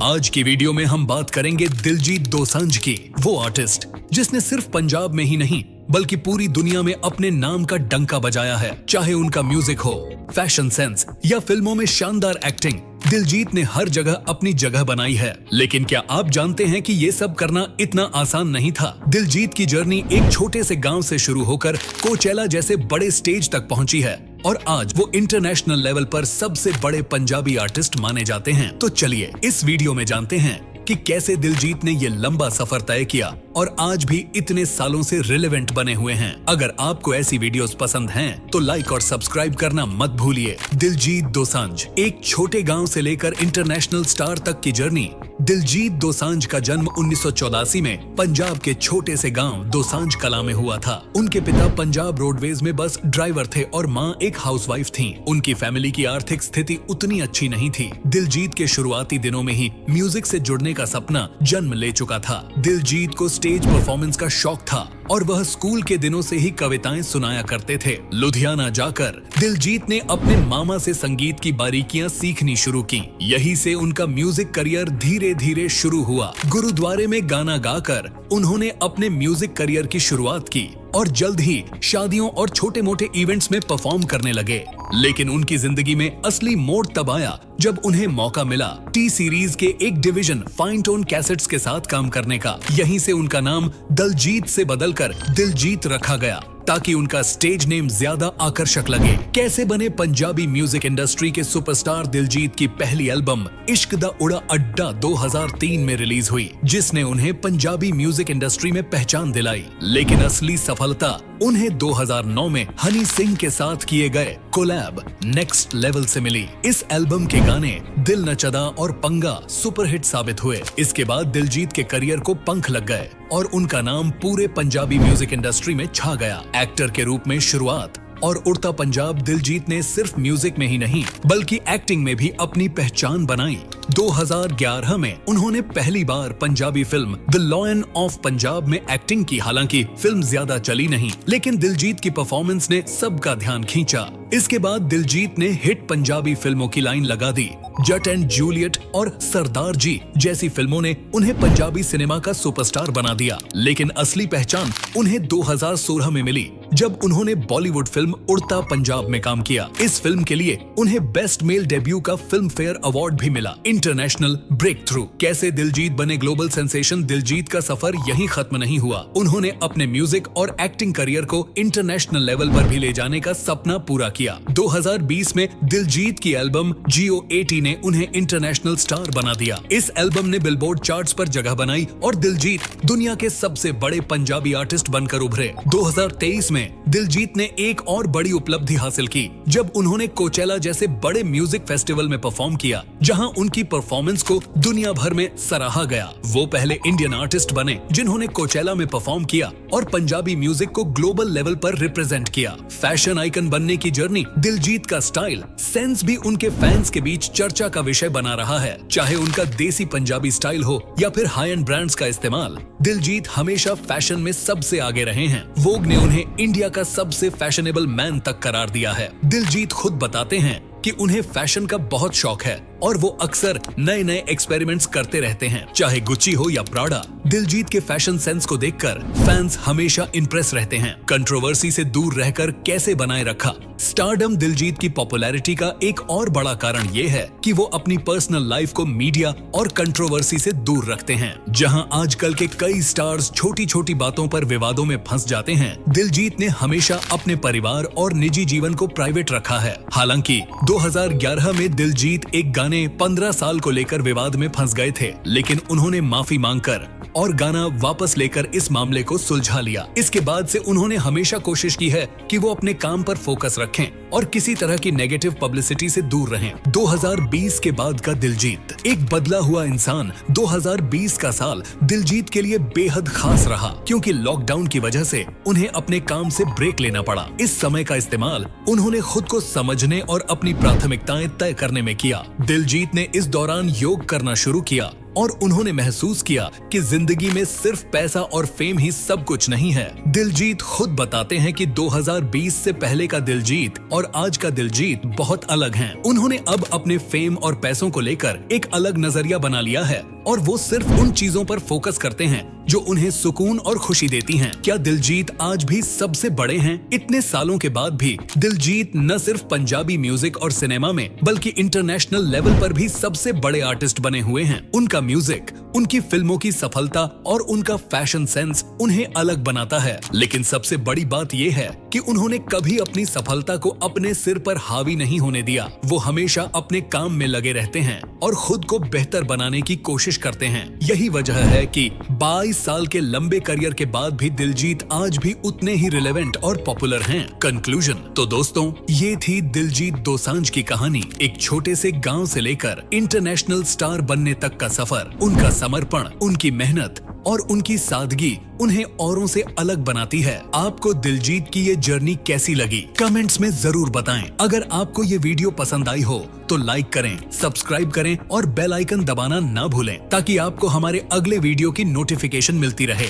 आज की वीडियो में हम बात करेंगे दिलजीत दोसांझ की, वो आर्टिस्ट जिसने सिर्फ पंजाब में ही नहीं बल्कि पूरी दुनिया में अपने नाम का डंका बजाया है। चाहे उनका म्यूजिक हो, फैशन सेंस या फिल्मों में शानदार एक्टिंग, दिलजीत ने हर जगह अपनी जगह बनाई है। लेकिन क्या आप जानते हैं कि ये सब करना इतना आसान नहीं था? दिलजीत की जर्नी एक छोटे से गांव से शुरू होकर कोचेला जैसे बड़े स्टेज तक पहुंची है और आज वो इंटरनेशनल लेवल पर सबसे बड़े पंजाबी आर्टिस्ट माने जाते हैं। तो चलिए इस वीडियो में जानते हैं कि कैसे दिलजीत ने ये लंबा सफर तय किया और आज भी इतने सालों से रिलेवेंट बने हुए हैं। अगर आपको ऐसी वीडियोस पसंद हैं, तो लाइक और सब्सक्राइब करना मत भूलिए। दिलजीत दोसांझ, एक छोटे गांव से लेकर इंटरनेशनल स्टार तक की जर्नी। दिलजीत दोसांझ का जन्म 1984 में पंजाब के छोटे से गांव दोसांझ कला में हुआ था। उनके पिता पंजाब रोडवेज में बस ड्राइवर थे और मां एक हाउसवाइफ थीं। उनकी फैमिली की आर्थिक स्थिति उतनी अच्छी नहीं थी। दिलजीत के शुरुआती दिनों में ही म्यूजिक से जुड़ने का सपना जन्म ले चुका था। दिलजीत को स्टेज परफॉर्मेंस का शौक था और वह स्कूल के दिनों से ही कविताएं सुनाया करते थे। लुधियाना जाकर दिलजीत ने अपने मामा से संगीत की बारीकियां सीखनी शुरू की। यहीं से उनका म्यूजिक करियर धीरे धीरे शुरू हुआ। गुरुद्वारे में गाना गाकर उन्होंने अपने म्यूजिक करियर की शुरुआत की और जल्द ही शादियों और छोटे मोटे इवेंट्स में परफॉर्म करने लगे। लेकिन उनकी जिंदगी में असली मोड़ तब आया जब उन्हें मौका मिला टी सीरीज के एक डिवीजन फाइन टोन कैसेट्स के साथ काम करने का। यहीं से उनका नाम दलजीत से बदलकर दिलजीत रखा गया ताकि उनका स्टेज नेम ज्यादा आकर्षक लगे। कैसे बने पंजाबी म्यूजिक इंडस्ट्री के सुपरस्टार दिलजीत की पहली एल्बम इश्क दा उड़ा अड्डा 2003 में रिलीज हुई, जिसने उन्हें पंजाबी म्यूजिक इंडस्ट्री में पहचान दिलाई। लेकिन असली सफलता उन्हें 2009 में हनी सिंह के साथ किए गए कोलैब नेक्स्ट लेवल से मिली। इस एल्बम के गाने दिल न चदा और पंगा सुपरहिट साबित हुए। इसके बाद दिलजीत के करियर को पंख लग गए और उनका नाम पूरे पंजाबी म्यूजिक इंडस्ट्री में छा गया। एक्टर के रूप में शुरुआत और उड़ता पंजाब दिलजीत ने सिर्फ म्यूजिक में ही नहीं बल्कि एक्टिंग में भी अपनी पहचान बनाई। 2011 में उन्होंने पहली बार Punjabi film The Lion of Punjab में एक्टिंग की। हालांकि फिल्म ज्यादा चली नहीं, लेकिन दिलजीत की परफॉर्मेंस ने सबका ध्यान खींचा। इसके बाद दिलजीत ने हिट पंजाबी फिल्मों की लाइन लगा दी। जट एंड जूलियट और सरदार जी जैसी फिल्मों ने उन्हें पंजाबी सिनेमा का सुपरस्टार बना दिया। लेकिन असली पहचान उन्हें 2016 में मिली जब उन्होंने बॉलीवुड फिल्म उड़ता पंजाब में काम किया। इस फिल्म के लिए उन्हें बेस्ट मेल डेब्यू का फिल्म फेयर अवार्ड भी मिला। International breakthrough. कैसे दिलजीत बने ग्लोबल सेंसेशन? दिलजीत का सफर यहीं खत्म नहीं हुआ। उन्होंने अपने म्यूजिक और एक्टिंग करियर को इंटरनेशनल लेवल पर भी ले जाने का सपना पूरा किया। 2020 में दिलजीत की एल्बम GO80 ने उन्हें इंटरनेशनल स्टार बना दिया। इस एल्बम ने बिलबोर्ड चार्ट्स पर जगह बनाई और दिलजीत दुनिया के सबसे बड़े पंजाबी आर्टिस्ट बनकर उभरे। 2023 में दिलजीत ने एक और बड़ी उपलब्धि हासिल की जब उन्होंने कोचेला जैसे बड़े म्यूजिक फेस्टिवल में परफॉर्म किया, जहां उनकी परफॉर्मेंस को दुनिया भर में सराहा गया। वो पहले इंडियन आर्टिस्ट बने जिन्होंने कोचेला में परफॉर्म किया और पंजाबी म्यूजिक को ग्लोबल लेवल पर रिप्रेजेंट किया। फैशन आइकन बनने की जर्नी। दिलजीत का स्टाइल सेंस भी उनके फैंस के बीच चर्चा का विषय बना रहा है। चाहे उनका देसी पंजाबी स्टाइल हो या फिर हाई एंड ब्रांड्स का इस्तेमाल, दिलजीत हमेशा फैशन में सबसे आगे रहे हैं। वोग ने उन्हें इंडिया का सबसे फैशनेबल मैन तक करार दिया है। दिलजीत खुद बताते हैं कि उन्हें फैशन का बहुत शौक है और वो अक्सर नए नए एक्सपेरिमेंट्स करते रहते हैं। चाहे गुच्ची हो या प्राडा, दिलजीत के फैशन सेंस को देखकर फैंस हमेशा इंप्रेस रहते हैं। कंट्रोवर्सी से दूर रहकर कैसे बनाए रखा? स्टारडम दिलजीत की पॉपुलैरिटी का एक और बड़ा कारण ये है कि वो अपनी पर्सनल लाइफ को मीडिया और कंट्रोवर्सी से दूर रखते हैं। जहां आजकल के कई स्टार्स छोटी छोटी बातों पर विवादों में फंस जाते हैं, दिलजीत ने हमेशा अपने परिवार और निजी जीवन को प्राइवेट रखा है। हालांकि 2011 में दिलजीत एक गाने 15 साल को लेकर विवाद में फंस गए थे, लेकिन उन्होंने माफी मांगकर और गाना वापस लेकर इस मामले को सुलझा लिया। इसके बाद से उन्होंने हमेशा कोशिश की है कि वो अपने काम पर फोकस रखें और किसी तरह की नेगेटिव पब्लिसिटी से दूर रहें। 2020 के बाद का दिलजीत एक बदला हुआ इंसान। 2020 का साल दिलजीत के लिए बेहद खास रहा क्योंकि लॉकडाउन की वजह से उन्हें अपने काम से ब्रेक लेना पड़ा। इस समय का इस्तेमाल उन्होंने खुद को समझने और अपनी प्राथमिकताएं तय करने में किया। दिलजीत ने इस दौरान योग करना शुरू किया और उन्होंने महसूस किया कि जिंदगी में सिर्फ पैसा और फेम ही सब कुछ नहीं है। दिलजीत खुद बताते हैं कि 2020 से पहले का दिलजीत और आज का दिलजीत बहुत अलग हैं। उन्होंने अब अपने फेम और पैसों को लेकर एक अलग नजरिया बना लिया है और वो सिर्फ उन चीजों पर फोकस करते हैं जो उन्हें सुकून और खुशी देती हैं। क्या दिलजीत आज भी सबसे बड़े हैं? इतने सालों के बाद भी दिलजीत न सिर्फ पंजाबी म्यूजिक और सिनेमा में बल्कि इंटरनेशनल लेवल पर भी सबसे बड़े आर्टिस्ट बने हुए हैं। उनका म्यूजिक, उनकी फिल्मों की सफलता और उनका फैशन सेंस उन्हें अलग बनाता है। लेकिन सबसे बड़ी बात यह है कि उन्होंने कभी अपनी सफलता को अपने सिर पर हावी नहीं होने दिया। वो हमेशा अपने काम में लगे रहते हैं और खुद को बेहतर बनाने की कोशिश करते हैं। यही वजह है कि 22 साल के लंबे करियर के बाद भी दिलजीत आज भी उतने ही रिलेवेंट और पॉपुलर हैं। कंक्लूजन तो दोस्तों, ये थी दिलजीत दोसांझ की कहानी। एक छोटे से गांव से लेकर इंटरनेशनल स्टार बनने तक का सफर। उनका समर्पण, उनकी मेहनत और उनकी सादगी उन्हें औरों से अलग बनाती है। आपको दिलजीत की ये जर्नी कैसी लगी? कमेंट्स में जरूर बताएं। अगर आपको ये वीडियो पसंद आई हो तो लाइक करें, सब्सक्राइब करें और बेल आइकन दबाना ना भूलें ताकि आपको हमारे अगले वीडियो की नोटिफिकेशन मिलती रहे।